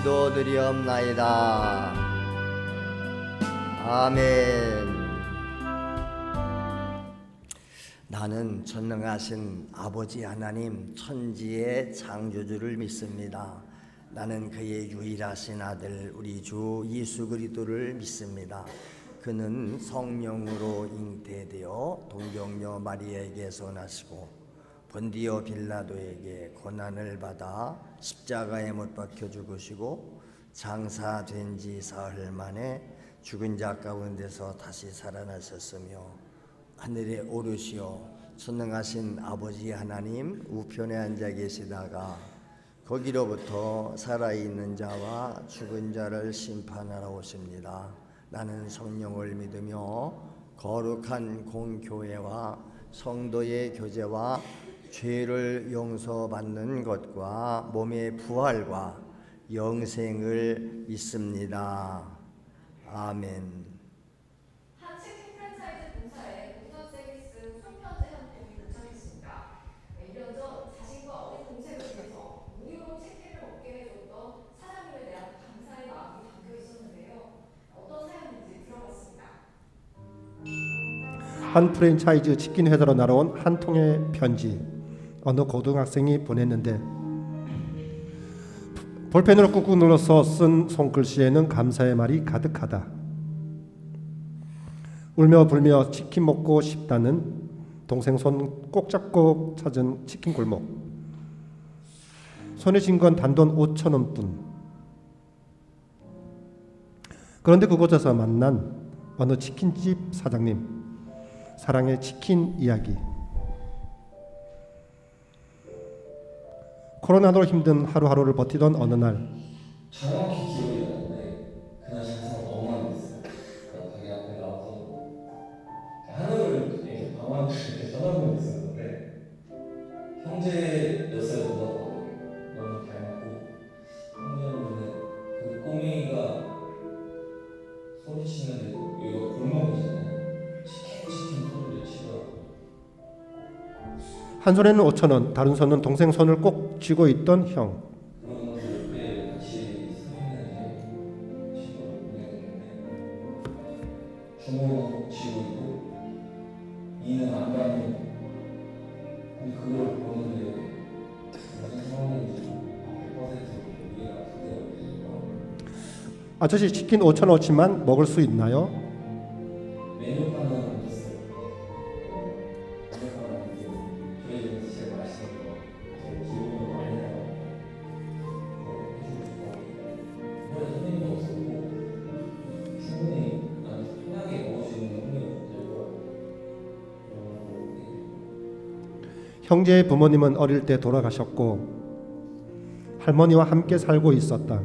기도드리옵나이다. 아멘. 나는 전능하신 아버지 하나님 천지의 창조주를 믿습니다. 나는 그의 유일하신 아들 우리 주 예수 그리스도를 믿습니다. 그는 성령으로 잉태되어 동정녀 마리아에게서 나시고 본디오 빌라도에게 고난을 받아 십자가에 못 박혀 죽으시고 장사된 지 사흘 만에 죽은 자 가운데서 다시 살아나셨으며 하늘에 오르시어 전능하신 아버지 하나님 우편에 앉아 계시다가 거기로부터 살아있는 자와 죽은 자를 심판하러 오십니다. 나는 성령을 믿으며 거룩한 공교회와 성도의 교제와 죄를 용서받는 것과 몸의 부활과 영생을 믿습니다. 아멘. 한 치킨 프랜차이즈 본사에 고등학생이 쓴 손편지 한 통이 도착했습니다. 1년 전 자신과 어린 동생을 위해서 무료로 치킨을 먹게 해줬던 사장님에 대한 감사의 마음이 담겨 있었는데요. 어떤 사연인지 들어봤습니다. 한 프랜차이즈 치킨 회사로 날아온 한 통의 편지. 어느 고등학생이 보냈는데 볼펜으로 꾹꾹 눌러서 쓴 손글씨에는 감사의 말이 가득하다. 울며 불며 치킨 먹고 싶다는 동생 손 꼭 잡고 찾은 치킨 골목. 손에 쥔 건 단돈 5,000원뿐. 그런데 그곳에서 만난 어느 치킨집 사장님. 사랑의 치킨 이야기. 코로나로 힘든 하루하루를 버티던 어느 날 정확히 기억이 나는데 그날 장사가 너무 안 됐어요. 그러니까 가게 앞에 나와서 하늘을 이렇게 방황을 이렇게 쳐다보고 있었는데 형제였어요. 누나가 너무 닮고 형제였는데 그 꼬맹이가 소리치는데도 여기가 골목이잖아요. 치킨 소리를 치더라고요. 한 손에는 5,000원, 다른 손은 동생 손을 꼭 쥐고 있던 형. 그러면서 옆에 같이 서 있는 친구가 보냈는데 주먹 쥐고 있고 이는 안 가는. 근데 그걸 보는데 무슨 상황인지 100% 이해가 안 되더라고요. 아저씨 치킨 5,000원어치만 먹을 수 있나요? 메뉴판은 안 줬어요. 메뉴판은 저희 집에서 제일 맛있는 거, 제일 기본으로 많이 나가는 거 해주고 싶어. 손님도 없었고 충분히 편하게 먹을 수 있는 음료들과 형제의 부모님은 어릴 때 돌아가셨고 할머니와 함께 살고 있었다.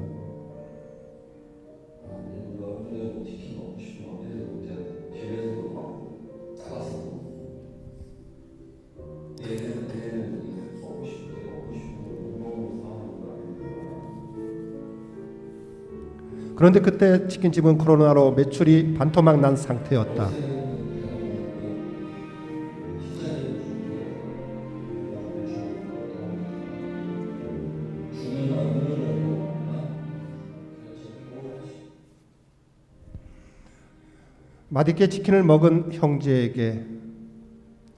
그런데 그때 치킨집은 코로나로 매출이 반토막 난 상태였다. 맛있게 치킨을 먹은 형제에게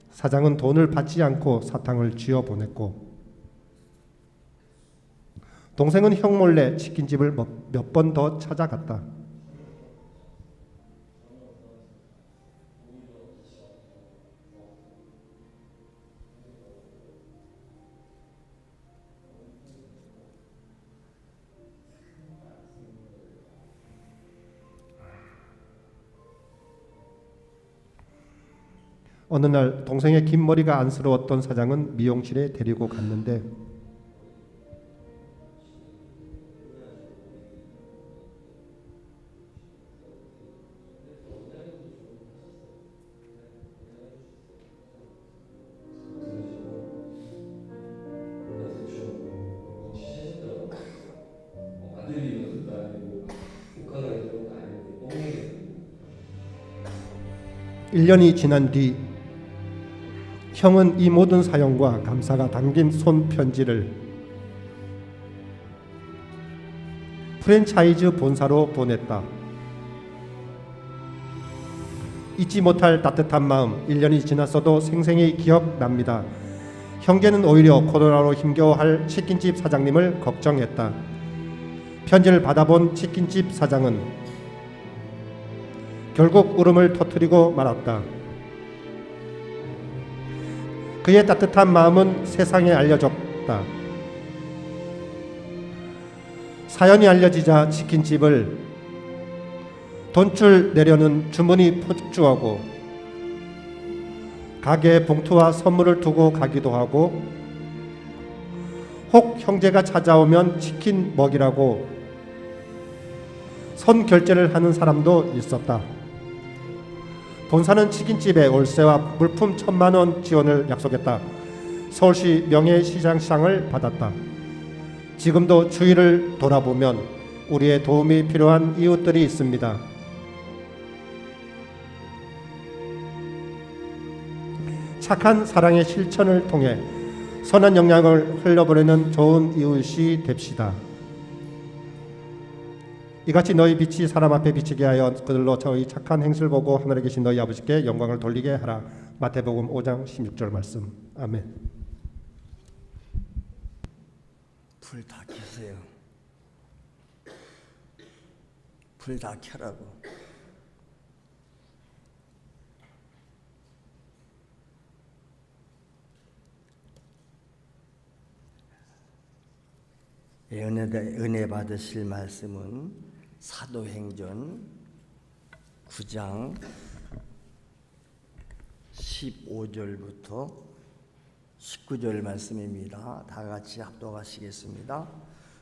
사장은 돈을 받지 않고 사탕을 쥐어 보냈고 동생은 형 몰래 치킨집을 몇 번 더 찾아갔다. 어느 날 동생의 긴 머리가 안쓰러웠던 사장은 미용실에 데리고 갔는데 일 년이 지난 뒤 형은 이 모든 사연과 감사가 담긴 손편지를 프랜차이즈 본사로 보냈다. 잊지 못할 따뜻한 마음, 1년이 지났어도 생생히 기억납니다. 형제는 오히려 코로나로 힘겨워할 치킨집 사장님을 걱정했다. 편지를 받아본 치킨집 사장은 결국 울음을 터뜨리고 말았다. 그의 따뜻한 마음은 세상에 알려졌다. 사연이 알려지자 치킨집을 돈줄 내려는 주문이 폭주하고 가게에 봉투와 선물을 두고 가기도 하고 혹 형제가 찾아오면 치킨 먹이라고 선결제를 하는 사람도 있었다. 본사는 치킨집에 월세와 물품 1,000만 원 지원을 약속했다. 서울시 명예시장상을 받았다. 지금도 주위를 돌아보면 우리의 도움이 필요한 이웃들이 있습니다. 착한 사랑의 실천을 통해 선한 영향을 흘려보내는 좋은 이웃이 됩시다. 이같이 너희 빛이 사람 앞에 비치게 하여 그들로 저희 착한 행실을 보고 하늘에 계신 너희 아버지께 영광을 돌리게 하라. 마태복음 5장 16절 말씀. 아멘. 불 다 켜세요. 불 다 켜라고. 은혜 받으실 말씀은 사도행전 9장 15절부터 19절 말씀입니다. 다 같이 합독하시겠습니다.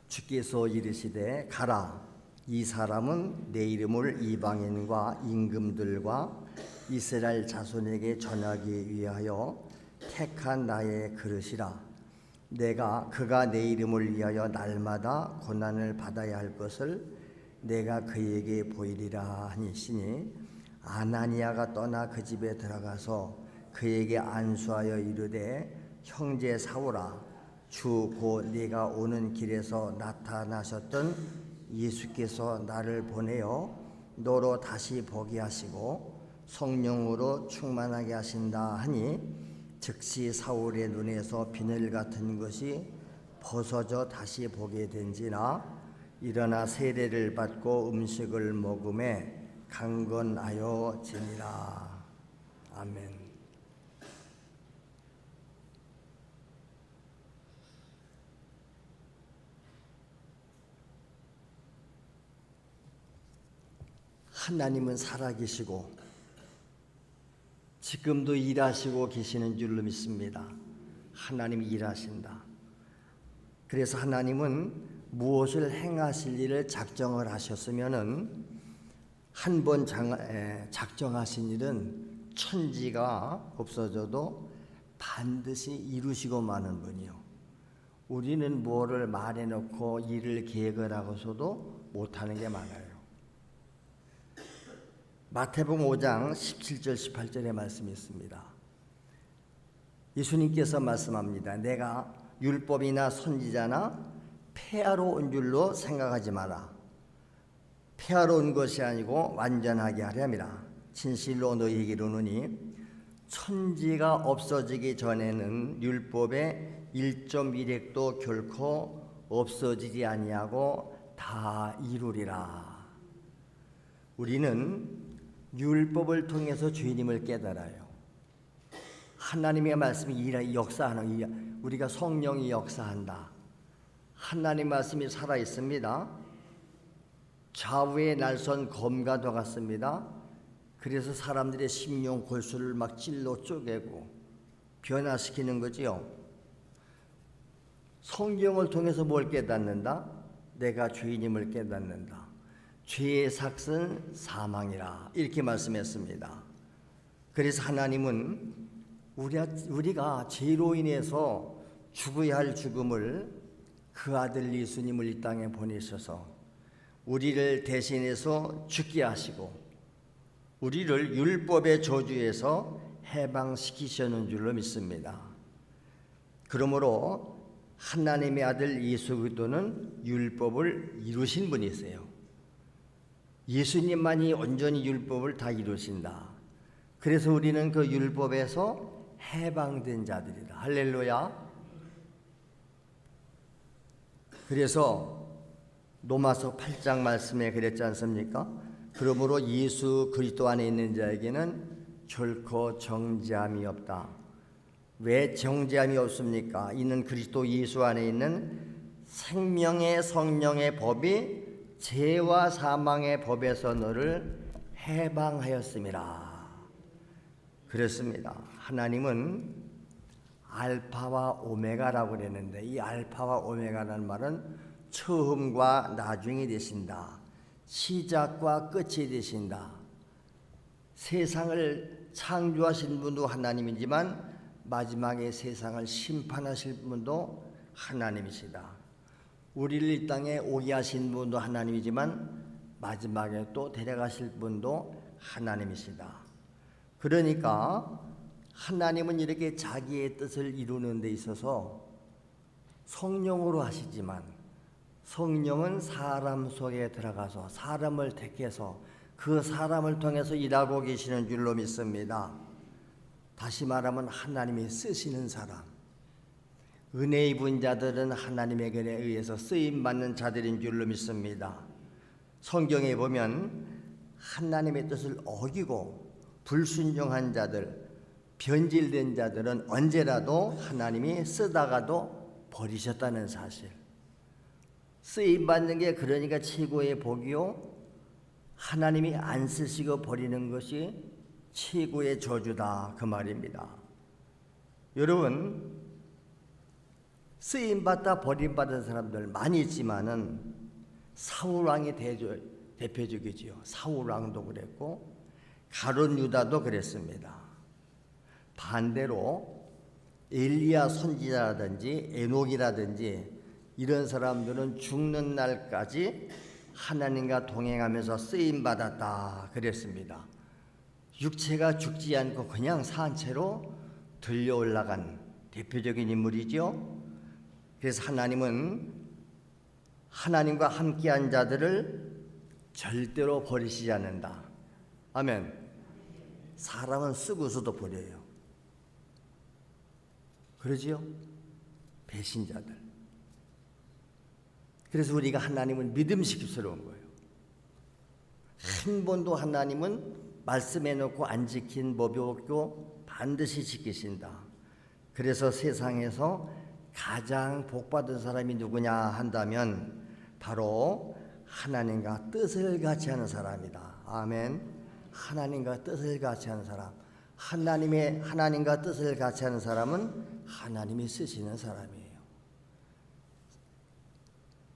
주께서 이르시되 가라, 이 사람은 내 이름을 이방인과 임금들과 이스라엘 자손에게 전하기 위하여 택한 나의 그릇이라. 그가 내 이름을 위하여 날마다 고난을 받아야 할 것을 내가 그에게 보이리라 하니시니, 아나니아가 떠나 그 집에 들어가서 그에게 안수하여 이르되, 형제 사울아, 주 곧 네가 오는 길에서 나타나셨던 예수께서 나를 보내어 너로 다시 보게 하시고 성령으로 충만하게 하신다 하니, 즉시 사울의 눈에서 비늘 같은 것이 벗어져 다시 보게 된지나, 일어나 세례를 받고 음식을 먹음에 강건하여 지니라. 아멘. 하나님은 살아계시고 지금도 일하시고 계시는 줄로 믿습니다. 하나님이 일하신다. 그래서 하나님은 무엇을 행하실 일을 작정을 하셨으면은 한 번 작정하신 일은 천지가 없어져도 반드시 이루시고 마는 분이요. 우리는 뭐를 말해놓고 일을 계획을 하고서도 못하는 게 많아요. 마태복음 5장 17절 18절의 말씀이 있습니다. 예수님께서 말씀합니다. 내가 율법이나 선지자나 폐하러 온 줄로 생각하지 마라. 폐하러 온 것이 아니고 완전하게 하려니라. 진실로 너희에게 이르노니 천지가 없어지기 전에는 율법의 1.1획도 결코 없어지지 아니하고 다 이루리라. 우리는 율법을 통해서 주님을 깨달아요. 하나님의 말씀이 역사하는, 우리가 성령이 역사한다. 하나님 말씀이 살아 있습니다. 좌우의 날선 검과도 같습니다. 그래서 사람들의 심령 골수를 막 찔러 쪼개고 변화시키는 거지요. 성경을 통해서 뭘 깨닫는다? 내가 죄인임을 깨닫는다. 죄의 삭은 사망이라, 이렇게 말씀했습니다. 그래서 하나님은 우리가 죄로 인해서 죽어야 할 죽음을 그 아들 예수님을 이 땅에 보내셔서 우리를 대신해서 죽게 하시고 우리를 율법의 저주에서 해방시키시는 줄로 믿습니다. 그러므로 하나님의 아들 예수 그리스도는 율법을 이루신 분이세요. 예수님만이 온전히 율법을 다 이루신다. 그래서 우리는 그 율법에서 해방된 자들이다. 할렐루야. 그래서 로마서 8장 말씀에 그랬지 않습니까? 그러므로 예수 그리스도 안에 있는 자에게는 결코 정죄함이 없다. 왜 정죄함이 없습니까? 이는 그리스도 예수 안에 있는 생명의 성령의 법이 죄와 사망의 법에서 너를 해방하였음이라. 그렇습니다. 하나님은 알파와 오메가라고 그랬는데 이 알파와 오메가라는 말은 처음과 나중이 되신다. 시작과 끝이 되신다. 세상을 창조하신 분도 하나님이지만 마지막에 세상을 심판하실 분도 하나님이시다. 우리를 이 땅에 오게 하신 분도 하나님이지만 마지막에 또 데려가실 분도 하나님이시다. 그러니까 하나님은 이렇게 자기의 뜻을 이루는 데 있어서 성령으로 하시지만 성령은 사람 속에 들어가서 사람을 택해서 그 사람을 통해서 일하고 계시는 줄로 믿습니다. 다시 말하면 하나님이 쓰시는 사람, 은혜 입은 자들은 하나님에게 의해서 쓰임받는 자들인 줄로 믿습니다. 성경에 보면 하나님의 뜻을 어기고 불순종한 자들, 변질된 자들은 언제라도 하나님이 쓰다가도 버리셨다는 사실. 쓰임받는 게 그러니까 최고의 복이요, 하나님이 안 쓰시고 버리는 것이 최고의 저주다, 그 말입니다. 여러분, 쓰임받다 버림받은 사람들 많이 있지만은 사울왕이 대표적이지요. 사울왕도 그랬고 가룟 유다도 그랬습니다. 반대로 엘리야 선지자라든지 에녹이라든지 이런 사람들은 죽는 날까지 하나님과 동행하면서 쓰임받았다 그랬습니다. 육체가 죽지 않고 그냥 산 채로 들려 올라간 대표적인 인물이죠. 그래서 하나님은 하나님과 함께한 자들을 절대로 버리시지 않는다. 아멘. 사람은 쓰고서도 버려요. 그러지요? 배신자들. 그래서 우리가 하나님을 믿음직스러운 거예요. 한 번도 하나님은 말씀해놓고 안 지킨 법이 없고 반드시 지키신다. 그래서 세상에서 가장 복받은 사람이 누구냐 한다면 바로 하나님과 뜻을 같이 하는 사람이다. 아멘. 하나님과 뜻을 같이 하는 사람. 하나님과 뜻을 같이 하는 사람은 하나님이 쓰시는 사람이에요.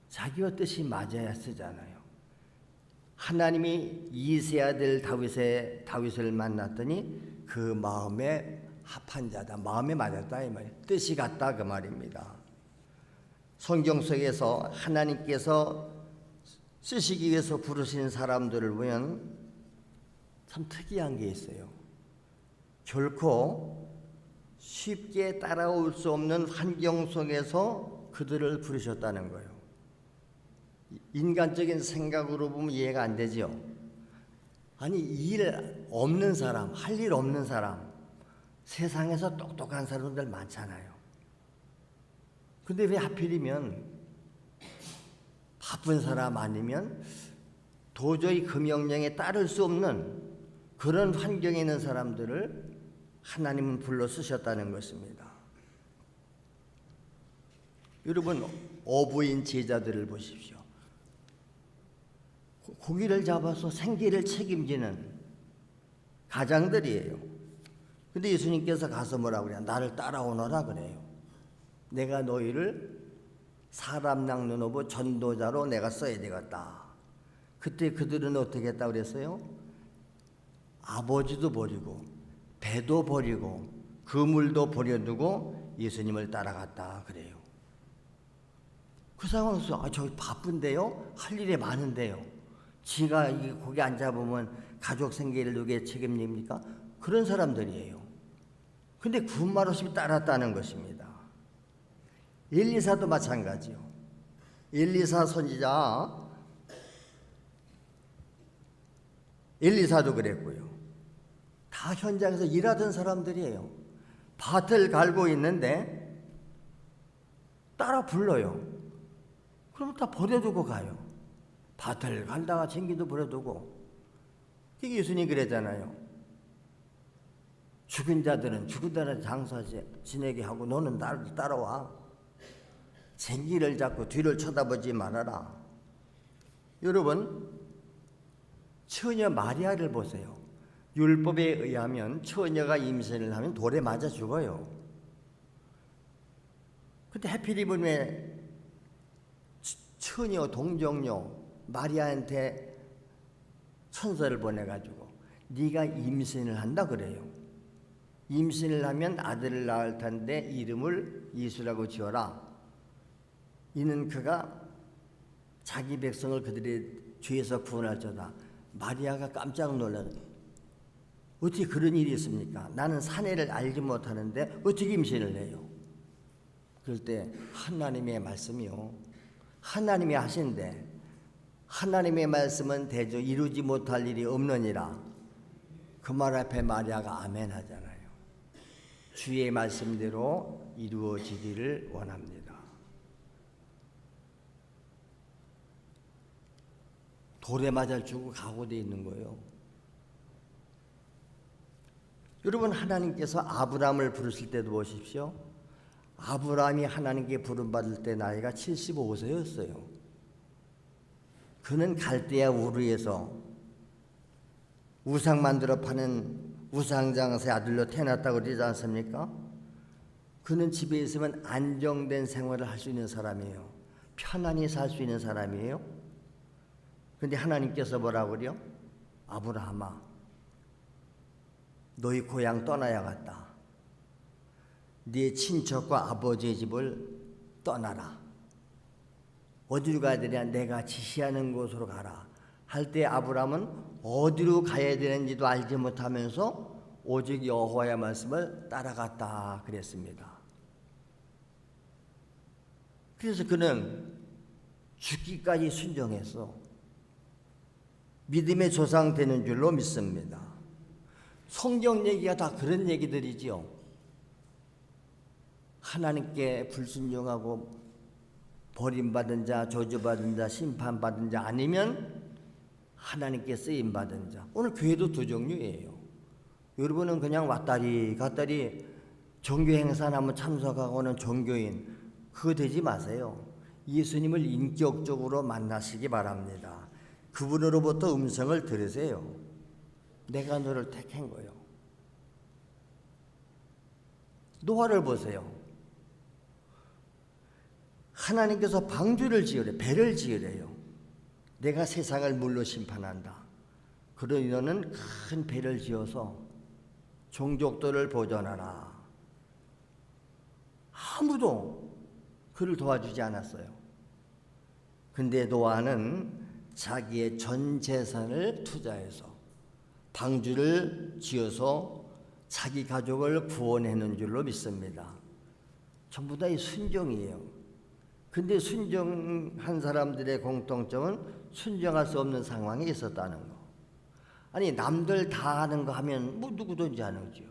자기와 뜻이 맞아야 쓰잖아요. 하나님이 이세 아들 다윗을 만났더니 그 마음에 합한 자다. 마음에 맞았다 이 말이에요. 뜻이 같다 그 말입니다. 성경 속에서 하나님께서 쓰시기 위해서 부르신 사람들을 보면 참 특이한 게 있어요. 결코 쉽게 따라올 수 없는 환경 속에서 그들을 부르셨다는 거예요. 인간적인 생각으로 보면 이해가 안 되죠. 아니 일 없는 사람, 할 일 없는 사람, 세상에서 똑똑한 사람들 많잖아요. 근데 왜 하필이면 바쁜 사람 아니면 도저히 그 명령에 따를 수 없는 그런 환경에 있는 사람들을 하나님은 불러 쓰셨다는 것입니다. 여러분, 어부인 제자들을 보십시오. 고기를 잡아서 생계를 책임지는 가장들이에요. 근데 예수님께서 가서 뭐라고 그래요? 나를 따라오너라 그래요. 내가 너희를 사람 낚는 어부 전도자로 내가 써야 되겠다. 그때 그들은 어떻게 했다고 그랬어요? 아버지도 버리고 배도 버리고 그물도 버려두고 예수님을 따라갔다 그래요. 그 상황에서 저 바쁜데요? 할 일이 많은데요? 지가 거기 안 잡으면 가족 생계를 누구에 책임집니까? 그런 사람들이에요. 근데 군말 없이 따랐다는 것입니다. 엘리사도 마찬가지요. 엘리사 선지자 엘리사도 그랬고요. 다 현장에서 일하던 사람들이에요. 밭을 갈고 있는데 따라 불러요. 그럼 다 버려두고 가요. 밭을 갈다가 전기도 버려두고. 그게 예수님이 그랬잖아요. 죽은 자들은 죽은 자는 장사 지내게 하고 너는 나를 따라와. 쟁기를 잡고 뒤를 쳐다보지 말아라. 여러분, 처녀 마리아를 보세요. 율법에 의하면 처녀가 임신을 하면 돌에 맞아 죽어요. 근데 하필이면 왜 처녀 동정녀 마리아한테 천사를 보내가지고 네가 임신을 한다 그래요. 임신을 하면 아들을 낳을 텐데 이름을 예수라고 지어라. 이는 그가 자기 백성을 그들의 죄에서 구원할 자다. 마리아가 깜짝 놀라서 어떻게 그런 일이 있습니까? 나는 사내를 알지 못하는데 어떻게 임신을 해요? 그럴 때 하나님의 말씀이요. 하나님이 하신대. 하나님의 말씀은 대저 이루지 못할 일이 없느니라. 그 말 앞에 마리아가 아멘 하잖아요. 주의 말씀대로 이루어지기를 원합니다. 돌에 맞아 죽고 각오되어 있는 거예요. 여러분, 하나님께서 아브라함을 부르실 때도 보십시오. 아브라함이 하나님께 부름받을 때 나이가 75세였어요. 그는 갈대아 우르에서 우상 만들어 파는 우상장사의 아들로 태어났다고 그러지 않습니까? 그는 집에 있으면 안정된 생활을 할 수 있는 사람이에요. 편안히 살 수 있는 사람이에요. 근데 하나님께서 뭐라고 그래요? 아브라함아, 너희 고향 떠나야겠다. 네 친척과 아버지의 집을 떠나라. 어디로 가야 되냐? 내가 지시하는 곳으로 가라. 할 때 아브라함은 어디로 가야 되는지도 알지 못하면서 오직 여호와의 말씀을 따라갔다 그랬습니다. 그래서 그는 죽기까지 순종해서 믿음의 조상 되는 줄로 믿습니다. 성경 얘기가 다 그런 얘기들이지요. 하나님께 불순종하고 버림받은 자, 저주받은 자, 심판받은 자, 아니면 하나님께 쓰임받은 자. 오늘 교회도 두 종류예요. 여러분은 그냥 왔다리 갔다리 종교 행사나 한번 참석하고는 종교인, 그거 되지 마세요. 예수님을 인격적으로 만나시기 바랍니다. 그분으로부터 음성을 들으세요. 내가 너를 택한 거예요. 노아를 보세요. 하나님께서 방주를 지으래, 배를 지으래요. 내가 세상을 물로 심판한다. 그러니 너는 큰 배를 지어서 종족들을 보존하라. 아무도 그를 도와주지 않았어요. 근데 노아는 자기의 전 재산을 투자해서 방주를 지어서 자기 가족을 구원하는 줄로 믿습니다. 전부 다 이 순종이에요. 근데 순종한 사람들의 공통점은 순종할 수 없는 상황이 있었다는 거. 아니, 남들 다 하는 거 하면 뭐 누구든지 하는지요.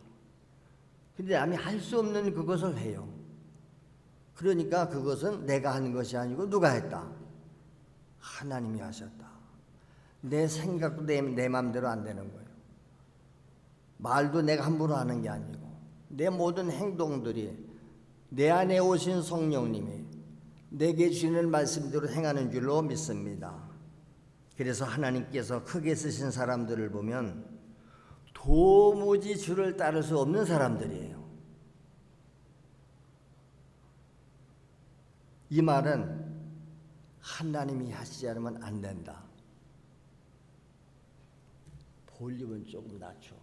근데 남이 할 수 없는 그것을 해요. 그러니까 그것은 내가 하는 것이 아니고 누가 했다? 하나님이 하셨다. 내 생각도 내 마음대로 안 되는 거예요. 말도 내가 함부로 하는 게 아니고 내 모든 행동들이 내 안에 오신 성령님이 내게 주시는 말씀대로 행하는 줄로 믿습니다. 그래서 하나님께서 크게 쓰신 사람들을 보면 도무지 주를 따를 수 없는 사람들이에요. 이 말은 하나님이 하시지 않으면 안 된다. 볼륨은 조금 낮춰.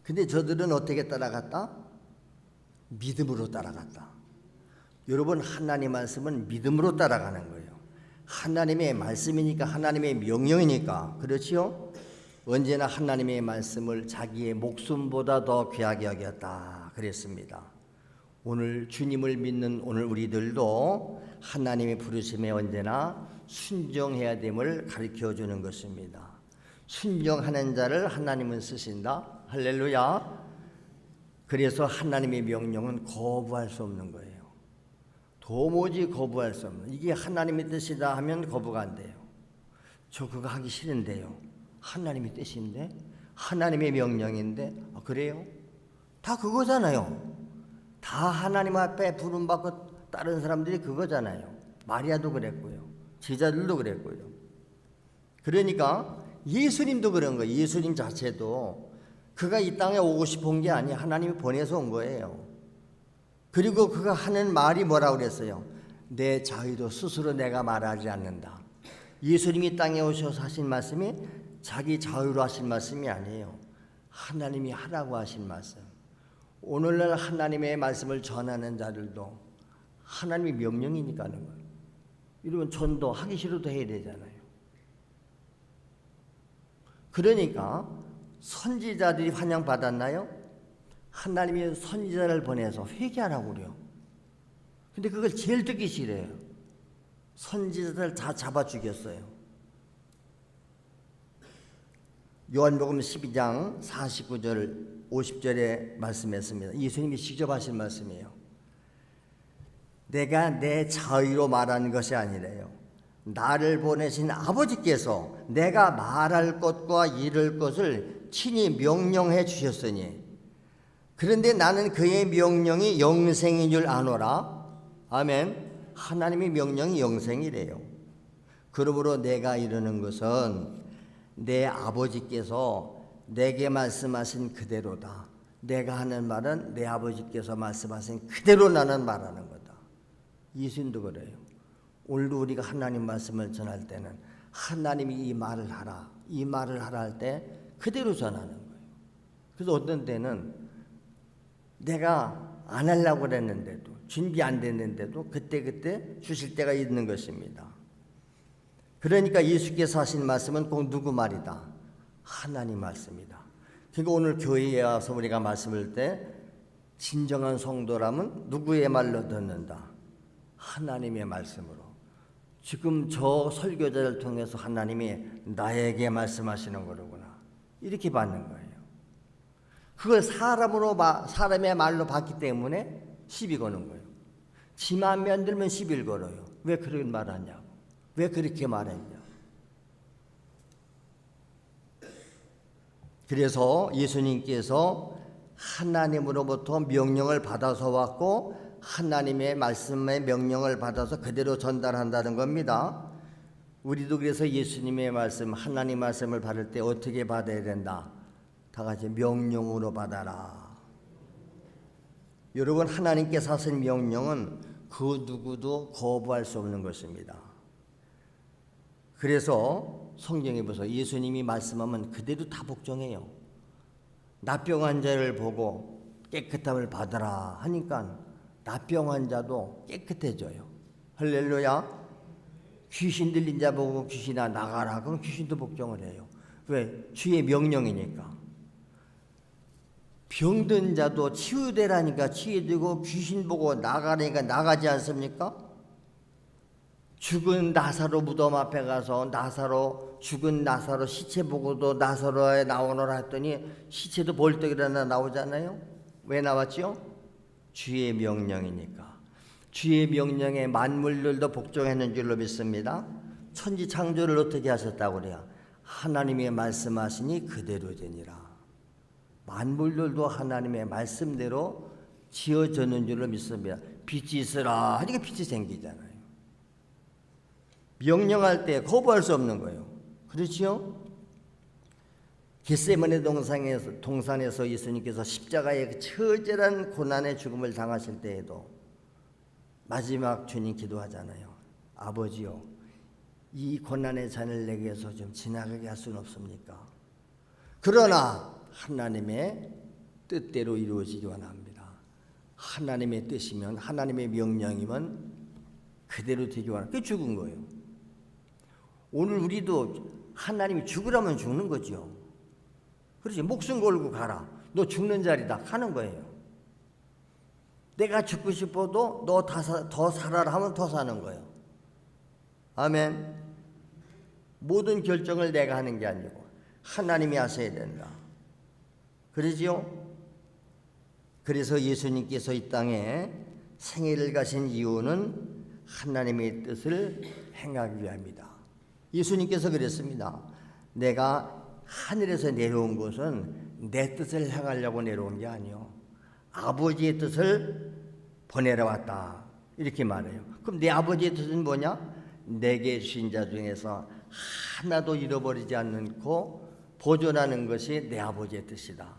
근데 저들은 어떻게 따라갔다? 믿음으로 따라갔다. 여러분, 하나님 말씀은 믿음으로 따라가는 거예요. 하나님의 말씀이니까, 하나님의 명령이니까. 그렇지요? 언제나 하나님의 말씀을 자기의 목숨보다 더 귀하게 여겼다 그랬습니다. 오늘 주님을 믿는 오늘 우리들도 하나님의 부르심에 언제나 순종해야 됨을 가르쳐 주는 것입니다. 순종하는 자를 하나님은 쓰신다. 할렐루야. 그래서 하나님의 명령은 거부할 수 없는 거예요. 도무지 거부할 수 없는. 이게 하나님의 뜻이다 하면 거부가 안 돼요. 저 그거 하기 싫은데요. 하나님의 뜻인데, 하나님의 명령인데, 그래요? 다 그거잖아요. 다 하나님 앞에 부름받고 다른 사람들이 그거잖아요. 마리아도 그랬고요. 제자들도 그랬고요. 그러니까 예수님도 그런 거예요. 예수님 자체도 그가 이 땅에 오고 싶은 게 아니에요. 하나님이 보내서 온 거예요. 그리고 그가 하는 말이 뭐라고 그랬어요? 내 자유도 스스로 내가 말하지 않는다. 예수님이 땅에 오셔서 하신 말씀이 자기 자유로 하신 말씀이 아니에요. 하나님이 하라고 하신 말씀. 오늘날 하나님의 말씀을 전하는 자들도 하나님의 명령이니까 하는 거예요. 이러면 전도 하기 싫어도 해야 되잖아요. 그러니까 선지자들이 환영받았나요? 하나님이 선지자를 보내서 회개하라고 그래요. 근데 그걸 제일 듣기 싫어요. 선지자들 다 잡아 죽였어요. 요한복음 12장 49절 50절에 말씀했습니다. 예수님이 직접 하신 말씀이에요. 내가 내 자유로 말하는 것이 아니래요. 나를 보내신 아버지께서 내가 말할 것과 이룰 것을 친히 명령해 주셨으니 그런데 나는 그의 명령이 영생인 줄 아노라. 아멘. 하나님의 명령이 영생이래요. 그러므로 내가 이루는 것은 내 아버지께서 내게 말씀하신 그대로다. 내가 하는 말은 내 아버지께서 말씀하신 그대로 나는 말하는 거다. 예수님도 그래요. 오늘도 우리가 하나님 말씀을 전할 때는 하나님이 이 말을 하라, 이 말을 하라 할 때 그대로 전하는 거예요. 그래서 어떤 때는 내가 안 하려고 그랬는데도 준비 안 됐는데도 그때 주실 때가 있는 것입니다. 그러니까 예수께서 하신 말씀은 꼭 누구 말이다? 하나님 말씀이다. 그러니까 오늘 교회에 와서 우리가 말씀을 할 때 진정한 성도라면 누구의 말로 듣는다? 하나님의 말씀으로. 지금 저 설교자를 통해서 하나님이 나에게 말씀하시는 거로구나. 이렇게 받는 거예요. 그걸 사람의 말로 받기 때문에 시비 거는 거예요. 지 마음에 안 들면 시비를 걸어요. 왜 그런 말 하냐고. 왜 그렇게 말했냐. 그래서 예수님께서 하나님으로부터 명령을 받아서 왔고 하나님의 말씀의 명령을 받아서 그대로 전달한다는 겁니다. 우리도 그래서 예수님의 말씀, 하나님 말씀을 받을 때 어떻게 받아야 된다? 다 같이 명령으로 받아라. 여러분, 하나님께서 하신 명령은 그 누구도 거부할 수 없는 것입니다. 그래서 성경에 보세요. 예수님이 말씀하면 그대로 다 복종해요. 나병 환자를 보고 깨끗함을 받아라 하니까 나병 환자도 깨끗해져요. 할렐루야. 귀신 들린 자 보고 귀신아 나가라. 그럼 귀신도 복종을 해요. 왜? 주의 명령이니까. 병든 자도 치유되라니까 치유되고 귀신 보고 나가라니까 나가지 않습니까? 죽은 나사로 무덤 앞에 가서 죽은 나사로 시체 보고도 나사로에 나오너라 했더니 시체도 벌떡 일어나 나오잖아요. 왜 나왔죠? 주의 명령이니까. 주의 명령에 만물들도 복종했는 줄로 믿습니다. 천지 창조를 어떻게 하셨다고 그래요? 하나님의 말씀하시니 그대로 되니라. 만물들도 하나님의 말씀대로 지어졌는 줄로 믿습니다. 빛이 있으라 하니까 빛이 생기잖아요. 명령할 때 거부할 수 없는 거예요. 그렇지요? 겟세마네 동산에서 예수님께서 십자가의 그 처절한 고난의 죽음을 당하실 때에도 마지막 주님 기도하잖아요. 아버지요, 이 고난의 잔을 내게서 좀 지나가게 할 수는 없습니까? 그러나 하나님의 뜻대로 이루어지기 원합니다. 하나님의 뜻이면, 하나님의 명령이면 그대로 되기 원합니다. 그게 죽은 거예요. 오늘 우리도 하나님이 죽으라면 죽는 거죠. 그렇지. 목숨 걸고 가라. 너 죽는 자리다. 가는 거예요. 내가 죽고 싶어도 너 더 살아라 하면 더 사는 거예요. 아멘. 모든 결정을 내가 하는 게 아니고 하나님이 하셔야 된다. 그러지요? 그래서 예수님께서 이 땅에 생애를 가신 이유는 하나님의 뜻을 행하기 위함이다. 예수님께서 그랬습니다. 내가 하늘에서 내려온 것은 내 뜻을 행하려고 내려온 게 아니요, 아버지의 뜻을 보내러 왔다. 이렇게 말해요. 그럼 내 아버지의 뜻은 뭐냐? 내게 주신 자 중에서 하나도 잃어버리지 않고 보존하는 것이 내 아버지의 뜻이다.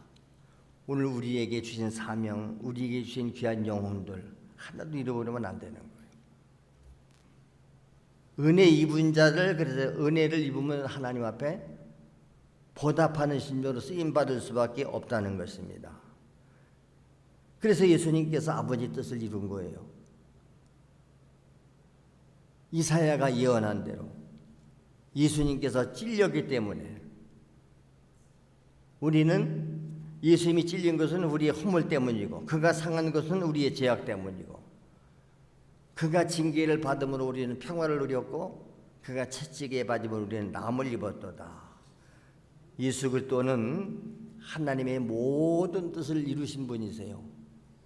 오늘 우리에게 주신 사명, 우리에게 주신 귀한 영혼들 하나도 잃어버리면 안 되는 거예요. 은혜 입은 자를, 그래서 은혜를 입으면 하나님 앞에 보답하는 신조로 쓰임받을 수밖에 없다는 것입니다. 그래서 예수님께서 아버지 뜻을 이룬 거예요. 이사야가 예언한 대로 예수님께서 찔렸기 때문에, 우리는 예수님이 찔린 것은 우리의 허물 때문이고, 그가 상한 것은 우리의 죄악 때문이고, 그가 징계를 받음으로 우리는 평화를 누렸고, 그가 채찍에 받음으로 우리는 남을 입었도다. 예수 그리스도는 하나님의 모든 뜻을 이루신 분이세요.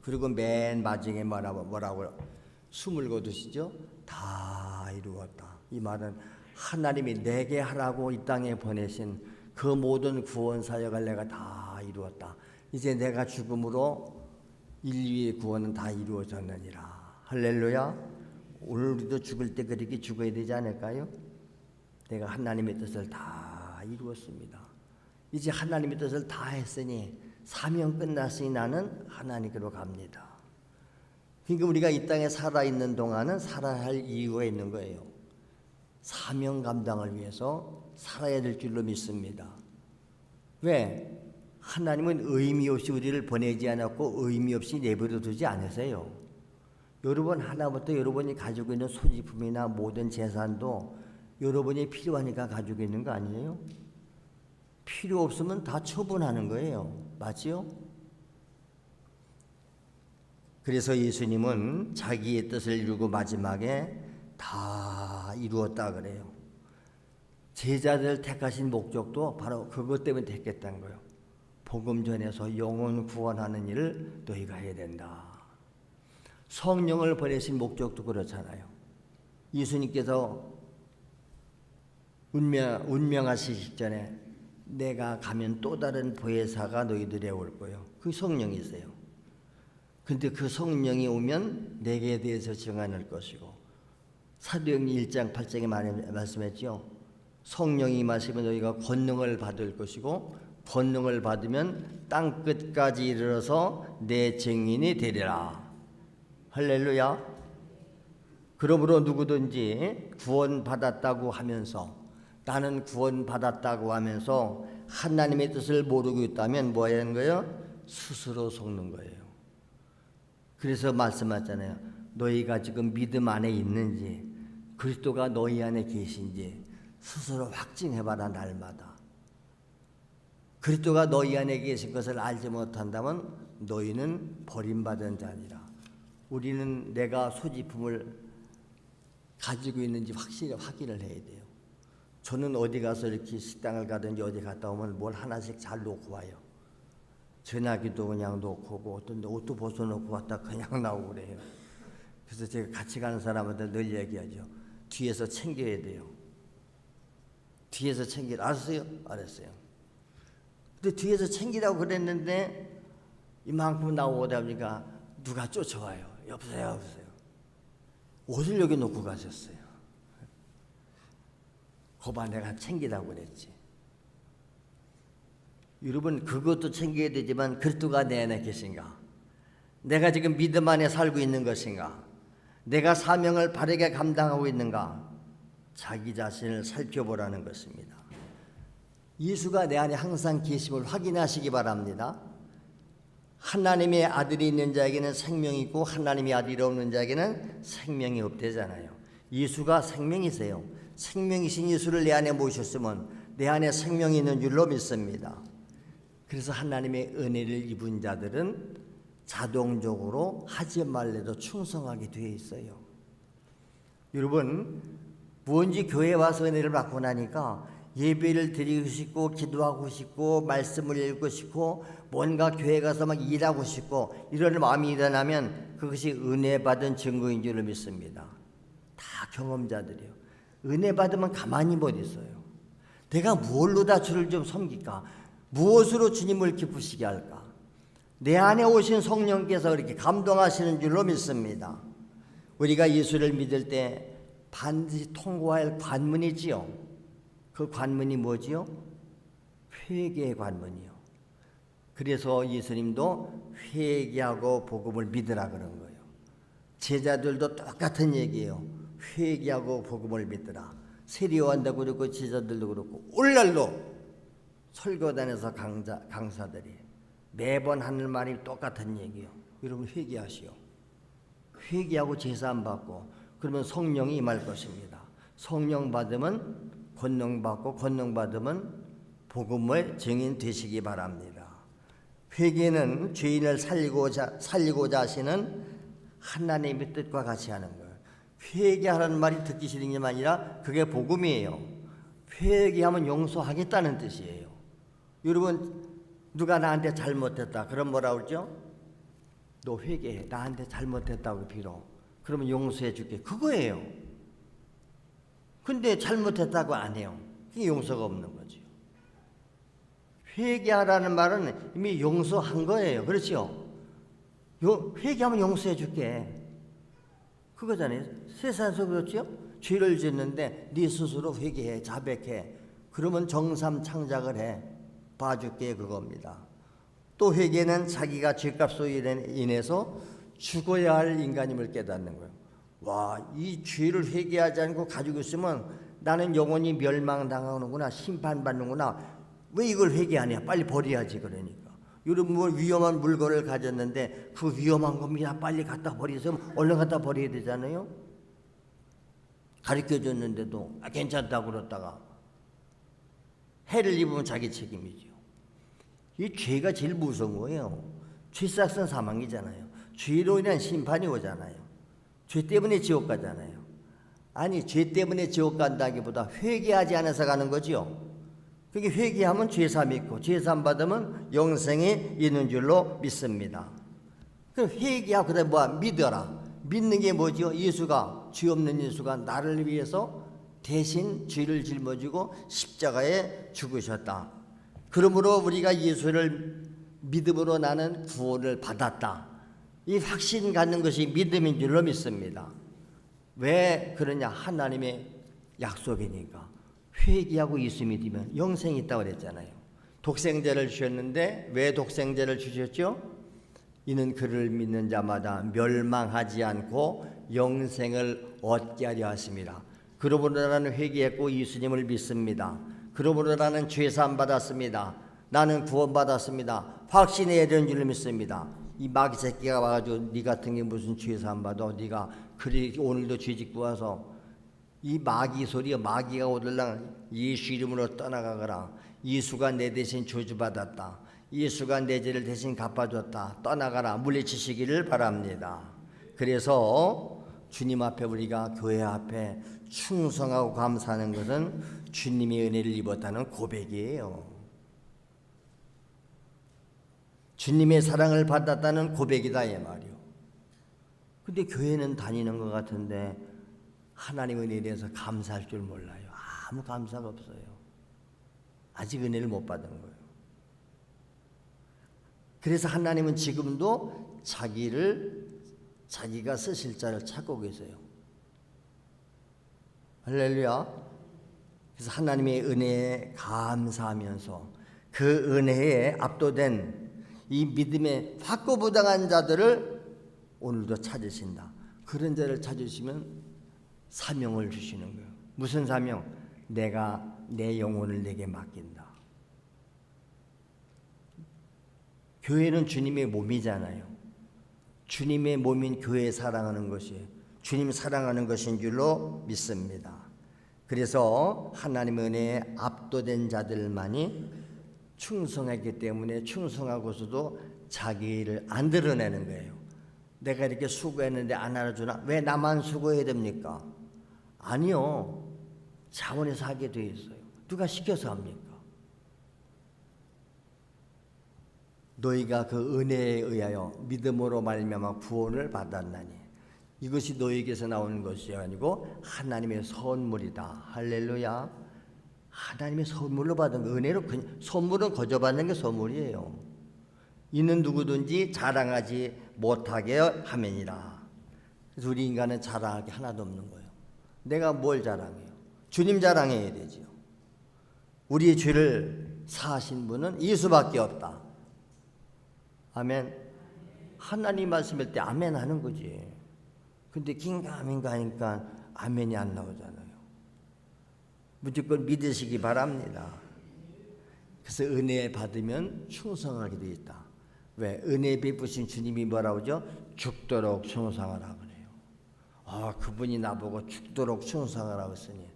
그리고 맨 마지막에 뭐라고 숨을 거두시죠? 다 이루었다. 이 말은 하나님이 내게 하라고 이 땅에 보내신 그 모든 구원 사역을 내가 다 이루었다. 이제 내가 죽음으로 인류의 구원은 다 이루어졌느니라. 할렐루야. 오늘 우리도 죽을 때 그렇게 죽어야 되지 않을까요? 내가 하나님의 뜻을 다 이루었습니다. 이제 하나님의 뜻을 다 했으니 사명 끝났으니 나는 하나님께로 갑니다. 그러니까 우리가 이 땅에 살아있는 동안은 살아야 할 이유가 있는 거예요. 사명 감당을 위해서 살아야 될 줄로 믿습니다. 왜? 하나님은 의미 없이 우리를 보내지 않았고 의미 없이 내버려 두지 않으세요. 여러분 하나부터 여러분이 가지고 있는 소지품이나 모든 재산도 여러분이 필요하니까 가지고 있는 거 아니에요? 필요 없으면 다 처분하는 거예요. 맞지요? 그래서 예수님은 자기의 뜻을 이루고 마지막에 다 이루었다 그래요. 제자들을 택하신 목적도 바로 그것 때문에 택했다는 거예요. 복음 전해서 영혼 구원하는 일을 너희가 해야 된다. 성령을 보내신 목적도 그렇잖아요. 예수님께서 운명하시기 직전에 내가 가면 또 다른 보혜사가 너희들에 올 거예요. 그 성령이세요. 근데 그 성령이 오면 내게 대해서 증언할 것이고, 사도행전 1장 8장에 말씀했죠. 성령이 임하시면 너희가 권능을 받을 것이고, 권능을 받으면 땅 끝까지 이르러서 내 증인이 되리라. 할렐루야. 그러므로 누구든지 구원받았다고 하면서, 나는 구원받았다고 하면서 하나님의 뜻을 모르고 있다면 뭐 하는 거예요? 스스로 속는 거예요. 그래서 말씀하잖아요. 너희가 지금 믿음 안에 있는지, 그리스도가 너희 안에 계신지 스스로 확증해봐라. 날마다. 그리스도가 너희 안에 계신 것을 알지 못한다면 너희는 버림받은 자니라. 우리는 내가 소지품을 가지고 있는지 확인을 해야 돼요. 저는 어디 가서 이렇게 식당을 가든지 어디 갔다 오면 뭘 하나씩 잘 놓고 와요. 전화기도 그냥 놓고 오고, 어떤 데 옷도 벗어놓고 왔다 그냥 나오고 그래요. 그래서 제가 같이 가는 사람한테 늘 얘기하죠. 뒤에서 챙겨야 돼요. 뒤에서 알았어요? 알았어요. 근데 뒤에서 챙기라고 그랬는데 이만큼 나오다 보니까 누가 쫓아와요. 여보세요. 옷을 여기 놓고 가셨어요. 거봐, 내가 챙기라고 그랬지. 여러분, 그것도 챙겨야 되지만 그리스도가 내 안에 계신가? 내가 지금 믿음 안에 살고 있는 것인가? 내가 사명을 바르게 감당하고 있는가? 자기 자신을 살펴보라는 것입니다. 예수가 내 안에 항상 계심을 확인하시기 바랍니다. 하나님의 아들이 있는 자에게는 생명이 있고 하나님의 아들이 없는 자에게는 생명이 없대잖아요. 예수가 생명이세요. 생명이신 예수를 내 안에 모셨으면 내 안에 생명이 있는 줄로 믿습니다. 그래서 하나님의 은혜를 입은 자들은 자동적으로 하지 말래도 충성하게 되어 있어요. 여러분, 무언지 교회에 와서 은혜를 받고 나니까 예배를 드리고 싶고 기도하고 싶고 말씀을 읽고 싶고 뭔가 교회 가서 막 일하고 싶고 이런 마음이 일어나면 그것이 은혜 받은 증거인 줄 믿습니다. 다 경험자들이요. 은혜 받으면 가만히 못 있어요. 내가 무엇로 다 주를 좀 섬길까? 무엇으로 주님을 기쁘시게 할까? 내 안에 오신 성령께서 이렇게 감동하시는 줄로 믿습니다. 우리가 예수를 믿을 때 반드시 통과할 관문이지요. 그 관문이 뭐지요? 회개의 관문이요. 그래서 예수님도 회개하고 복음을 믿으라 그런 거예요. 제자들도 똑같은 얘기예요. 회개하고 복음을 믿으라. 세리요한도 그렇고 제자들도 그렇고 오늘날도 설교단에서 강사들이 매번 하는 말이 똑같은 얘기예요. 여러분 회개하시오. 회개하고 제사 안 받고 그러면 성령이 임할 것입니다. 성령 받으면 권능 받고 권능 받으면 복음의 증인 되시기 바랍니다. 회개는 죄인을 살리고자 하시는 하나님의 뜻과 같이 하는 거예요. 회개하라는 말이 듣기 싫은 게 아니라 그게 복음이에요. 회개하면 용서하겠다는 뜻이에요. 여러분 누가 나한테 잘못했다 그럼 뭐라 그러죠? 너 회개해. 나한테 잘못했다고 빌어. 그러면 용서해 줄게. 그거예요. 근데 잘못했다고 안 해요. 그게 용서가 없는 거죠. 회개하라는 말은 이미 용서한 거예요. 그렇죠? 회개하면 용서해 줄게. 그거잖아요. 세상에서 그렇죠? 죄를 짓는데 네 스스로 회개해. 자백해. 그러면 정삼창작을 해. 봐줄게. 그겁니다. 또 회개는 자기가 죄값으로 인해서 죽어야 할 인간임을 깨닫는 거예요. 와, 이 죄를 회개하지 않고 가지고 있으면 나는 영원히 멸망당하는구나. 심판받는구나. 왜 이걸 회개하냐? 빨리 버려야지. 그러니까 여러분 뭐 위험한 물건을 가졌는데 그 위험한 겁니다. 빨리 갖다 버리세요. 얼른 갖다 버려야 되잖아요. 가르쳐줬는데도 괜찮다고 그러다가 해를 입으면 자기 책임이죠. 이 죄가 제일 무서운 거예요. 죄싹은 사망이잖아요. 죄로 인한 심판이 오잖아요. 죄 때문에 지옥 가잖아요. 아니 죄 때문에 지옥 간다기보다 회개하지 않아서 가는 거죠. 그게 회개하면 죄삼 있고 죄삼 받으면 영생이 있는 줄로 믿습니다. 그럼 회개하고 그다음에 뭐야? 믿어라. 믿는 게 뭐죠? 예수가 죄 없는 예수가 나를 위해서 대신 죄를 짊어지고 십자가에 죽으셨다. 그러므로 우리가 예수를 믿음으로 나는 구원을 받았다. 이 확신 갖는 것이 믿음인 줄로 믿습니다. 왜 그러냐? 하나님의 약속이니까. 회개하고 예수 믿으면 영생이 있다고 그랬잖아요. 독생자를 주셨는데 왜 독생자를 주셨죠? 이는 그를 믿는 자마다 멸망하지 않고 영생을 얻게 하려 하십니다. 그러므로 나는 회개했고 예수님을 믿습니다. 그러므로 나는 죄사함 받았습니다. 나는 구원받았습니다. 확신해야 되는 줄로 믿습니다. 이 마귀 새끼가 와가지고 네 같은 게 무슨 죄사함 받아? 네가 그리 오늘도 죄 짓고 와서 이 마귀 소리야. 마귀가 오늘랑 예수 이름으로 떠나가거라. 예수가 내 대신 저주받았다. 예수가 내 죄를 대신 갚아줬다. 떠나가라. 물리치시기를 바랍니다. 그래서 주님 앞에 우리가 교회 앞에 충성하고 감사하는 것은 주님의 은혜를 입었다는 고백이에요. 주님의 사랑을 받았다는 고백이다 이 말이요. 근데 교회는 다니는 것 같은데 하나님의 은혜에 대해서 감사할 줄 몰라요. 아무 감사가 없어요. 아직 은혜를 못 받은 거예요. 그래서 하나님은 지금도 자기가 쓰실 자를 찾고 계세요. 할렐루야. 그래서 하나님의 은혜에 감사하면서 그 은혜에 압도된 이 믿음에 확고부당한 자들을 오늘도 찾으신다. 그런 자를 찾으시면 사명을 주시는 거예요. 무슨 사명? 내가 내 영혼을 내게 맡긴다. 교회는 주님의 몸이잖아요. 주님의 몸인 교회에 사랑하는 것이 주님 사랑하는 것인 줄로 믿습니다. 그래서 하나님의 은혜에 압도된 자들만이 충성했기 때문에 충성하고서도 자기 일을 안 드러내는 거예요. 내가 이렇게 수고했는데 안 알아주나? 왜 나만 수고해야 됩니까? 아니요. 자원에서 하게 돼 있어요. 누가 시켜서 합니까? 너희가 그 은혜에 의하여 믿음으로 말미암아 구원을 받았나니 이것이 너희에게서 나오는 것이 아니고 하나님의 선물이다. 할렐루야. 하나님의 선물로 받은 거, 은혜로 선물은 거저 받는 게 선물이에요. 이는 누구든지 자랑하지 못하게 함이니라. 그래서 우리 인간은 자랑할 게 하나도 없는 거예요. 내가 뭘 자랑해요? 주님 자랑해야 되죠. 우리의 죄를 사하신 분은 예수밖에 없다. 아멘. 하나님 말씀일 때 아멘 하는 거지. 근데 긴가민가 하니까 아멘이 안 나오잖아요. 무조건 믿으시기 바랍니다. 그래서 은혜 받으면 충성하게 되어 있다. 왜? 은혜 베푸신 주님이 뭐라고 하죠? 죽도록 충성하라 그래요. 아, 그분이 나보고 죽도록 충성하라고 했으니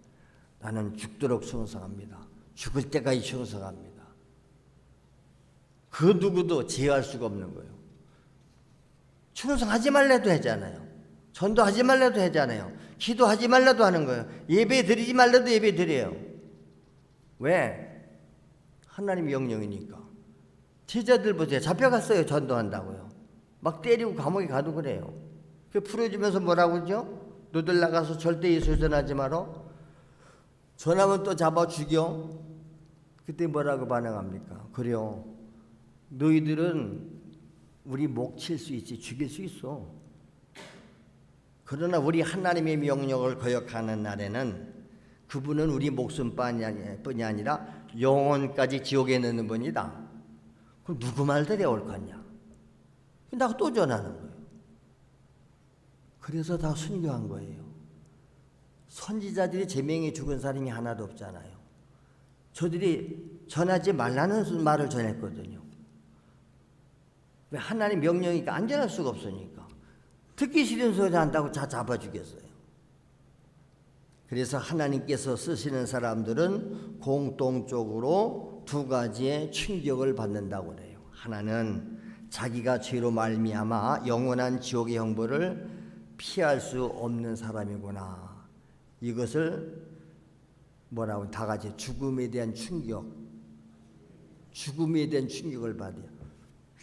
나는 죽도록 충성합니다. 죽을 때까지 충성합니다. 그 누구도 제어할 수가 없는 거예요. 충성하지 말래도 하잖아요. 전도하지 말래도 하잖아요. 기도하지 말래도 하는 거예요. 예배 드리지 말래도 예배 드려요. 왜? 하나님의 영령이니까. 제자들 보세요. 잡혀갔어요. 전도한다고요. 막 때리고 감옥에 가도 그래요. 그 풀어주면서 뭐라고 그러죠? 너들 나가서 절대 예수 전하지 마라. 전하면 또 잡아 죽여. 그때 뭐라고 반응합니까? 그래요. 너희들은 우리 목 칠 수 있지 죽일 수 있어. 그러나 우리 하나님의 명령을 거역하는 날에는 그분은 우리 목숨뿐이 아니라 영혼까지 지옥에 넣는 분이다. 그럼 누구 말들이 옳겠냐? 나 또 전하는 거예요. 그래서 다 순교한 거예요. 선지자들이 제명에 죽은 사람이 하나도 없잖아요. 저들이 전하지 말라는 말을 전했거든요. 왜? 하나님 명령이니까 안 전할 수가 없으니까. 듣기 싫은 소리 한다고 다 잡아 주겠어요. 그래서 하나님께서 쓰시는 사람들은 공통적으로 두 가지의 충격을 받는다고 그래요. 하나는 자기가 죄로 말미암아 영원한 지옥의 형벌을 피할 수 없는 사람이구나. 이것을 뭐라고 다 같이 죽음에 대한 충격, 죽음에 대한 충격을 받아요.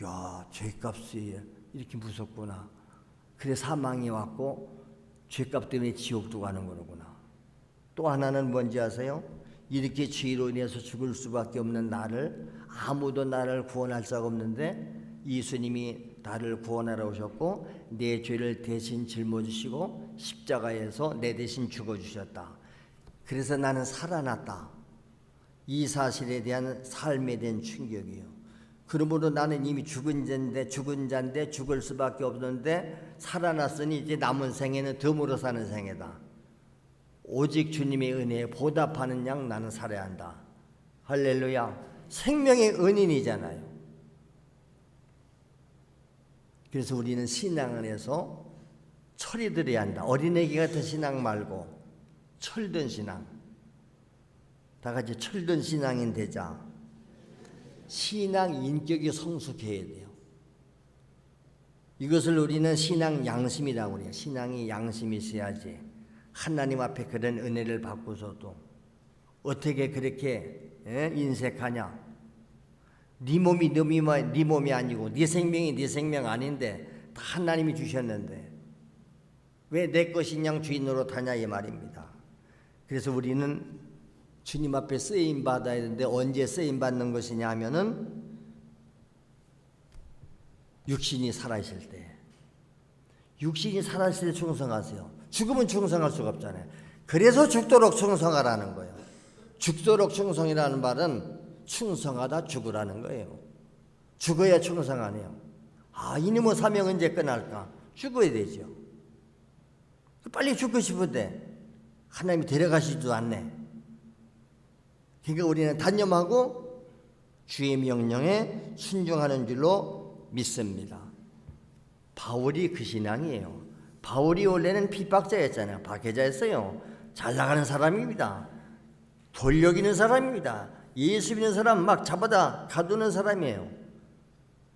야, 죄값이 이렇게 무섭구나. 그래 사망이 왔고 죄값 때문에 지옥도 가는 거로구나. 또 하나는 뭔지 아세요? 이렇게 죄로 인해서 죽을 수밖에 없는 나를, 아무도 나를 구원할 자가 없는데 예수님이 나를 구원하러 오셨고 내 죄를 대신 짊어지시고 십자가에서 내 대신 죽어주셨다. 그래서 나는 살아났다. 이 사실에 대한 삶에 대한 충격이에요. 그러므로 나는 이미 죽은 자인데 죽을 수밖에 없는데 살아났으니 이제 남은 생애는 덤으로 사는 생애다. 오직 주님의 은혜에 보답하는 양 나는 살아야 한다. 할렐루야. 생명의 은인이잖아요. 그래서 우리는 신앙을 해서 철이 들어야 한다. 어린애기 같은 신앙 말고 철든 신앙. 다 같이 철든 신앙인 되자. 신앙 인격이 성숙해야 돼요. 이것을 우리는 신앙 양심이라고 해요. 신앙이 양심이 있어야지 하나님 앞에 그런 은혜를 받고서도 어떻게 그렇게 인색하냐. 네 몸이 네 몸이 아니고 네 생명이 네 생명 아닌데 다 하나님이 주셨는데 왜 내 것인 양 주인으로 타냐 이 말입니다. 그래서 우리는 주님 앞에 쓰임 받아야 되는데 언제 쓰임 받는 것이냐 하면은 육신이 살아있을 때. 육신이 살아있을 때 충성하세요. 죽으면 충성할 수가 없잖아요. 그래서 죽도록 충성하라는 거예요. 죽도록 충성이라는 말은 충성하다 죽으라는 거예요. 죽어야 충성하네요. 아, 이놈의 사명 언제 끝날까? 죽어야 되죠. 빨리 죽고 싶은데 하나님이 데려가시지도 않네. 그러니까 우리는 단념하고 주의 명령에 순종하는 줄로 믿습니다. 바울이 그 신앙이에요. 바울이 원래는 핍박자였잖아요. 박해자였어요. 잘 나가는 사람입니다. 권력 있는 사람입니다. 예수 믿는 사람 막 잡아다 가두는 사람이에요.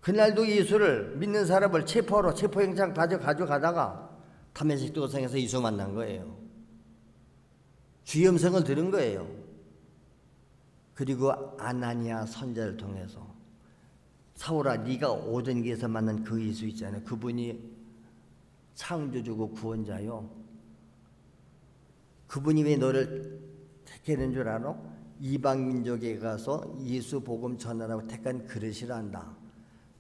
그날도 예수를 믿는 사람을 체포하러 체포영장 가져가다가 다메섹 도상에서 예수 만난 거예요. 주의 음성을 들은 거예요. 그리고 아나니아 선자를 통해서 사울아, 네가 오던 길에서 만난 그 예수 있잖아요. 그분이 창조주고 구원자요. 그분이 왜 너를 택하는 줄 알아? 이방 민족에 가서 예수 복음 전하라고 택한 그릇이라 한다.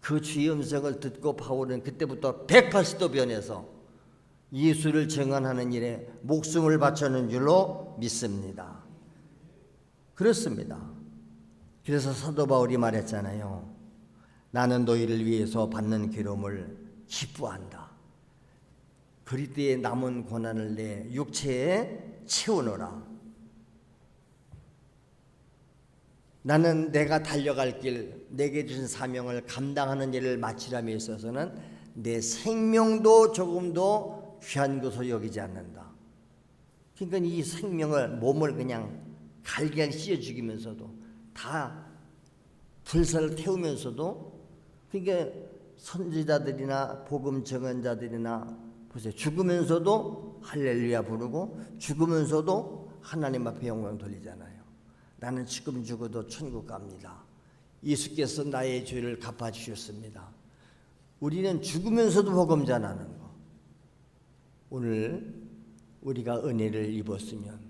그 주의 음성을 듣고 바울은 그때부터 180도 변해서 예수를 증언하는 일에 목숨을 바쳤는 줄로 믿습니다. 그렇습니다. 그래서 사도 바울이 말했잖아요. 나는 너희를 위해서 받는 괴로움을 기뻐한다. 그리스도의 남은 고난을 내 육체에 채우노라. 나는 내가 달려갈 길, 내게 주신 사명을 감당하는 일을 마치람에 있어서는 내 생명도 조금도 귀한 것으로 여기지 않는다. 그러니까 이 생명을, 몸을 그냥 갈기갈기 씌워 죽이면서도 다 불사를 태우면서도, 그러니까 선지자들이나 복음 증언자들이나 보세요. 죽으면서도 할렐루야 부르고 죽으면서도 하나님 앞에 영광 돌리잖아요. 나는 지금 죽어도 천국 갑니다. 예수께서 나의 죄를 갚아주셨습니다. 우리는 죽으면서도 복음 전하는 거. 오늘 우리가 은혜를 입었으면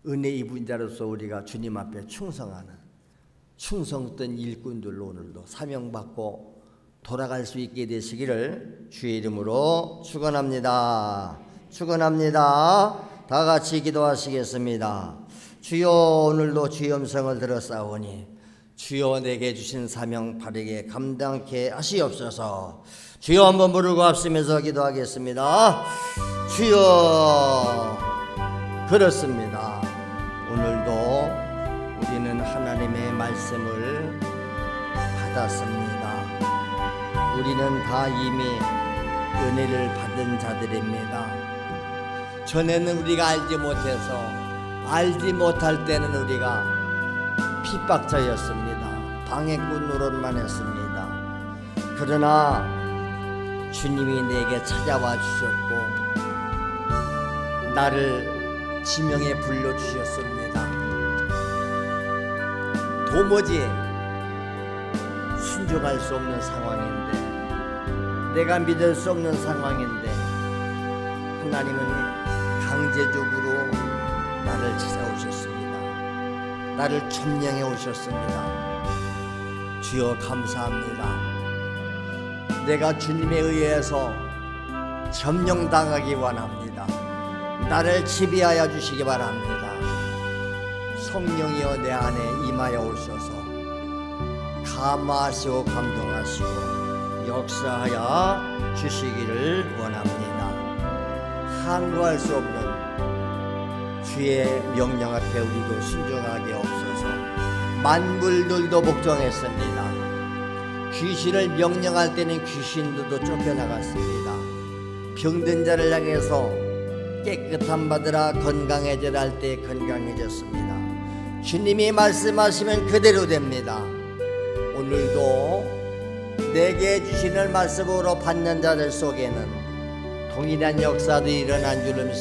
은혜 입은 자로서 우리가 주님 앞에 충성하는 충성된 일꾼들로 오늘도 사명받고 돌아갈 수 있게 되시기를 주의 이름으로 축원합니다. 축원합니다. 다 같이 기도하시겠습니다. 주여, 오늘도 주의 음성을 들었사오니 주여 내게 주신 사명 바르게 감당케 하시옵소서. 주여, 한번 부르고 앞서면서 기도하겠습니다. 주여. 그렇습니다. 오늘도 우리는 하나님의 말씀을 받았습니다. 우리는 다 이미 은혜를 받은 자들입니다. 전에는 우리가 알지 못할 때는 우리가 핍박자였습니다. 방해꾼 노릇만 했습니다. 그러나 주님이 내게 찾아와 주셨고 나를 지명에 불러주셨습니다. 도무지 순종할 수 없는 상황인데, 내가 믿을 수 없는 상황인데 하나님은 강제적으로 나를 찾아오셨습니다. 나를 점령해 오셨습니다. 주여 감사합니다. 내가 주님에 의해서 점령당하기 원합니다. 나를 지배하여 주시기 바랍니다. 성령이여 내 안에 임하여 오셔서 감화하시고 감동하시고 역사하여 주시기를 원합니다. 항거할 수 없는 주의 명령 앞에 우리도 순종하게 없어서 만물들도 복종했습니다. 귀신을 명령할 때는 귀신들도 쫓겨나갔습니다. 병든 자를 향해서 깨끗함 받으라 건강해져라 할 때 건강해졌습니다. 주님이 말씀하시면 그대로 됩니다. 오늘도 내게 주시는 말씀으로 받는 자들 속에는 동일한 역사도 일어난 줄을 믿습니다.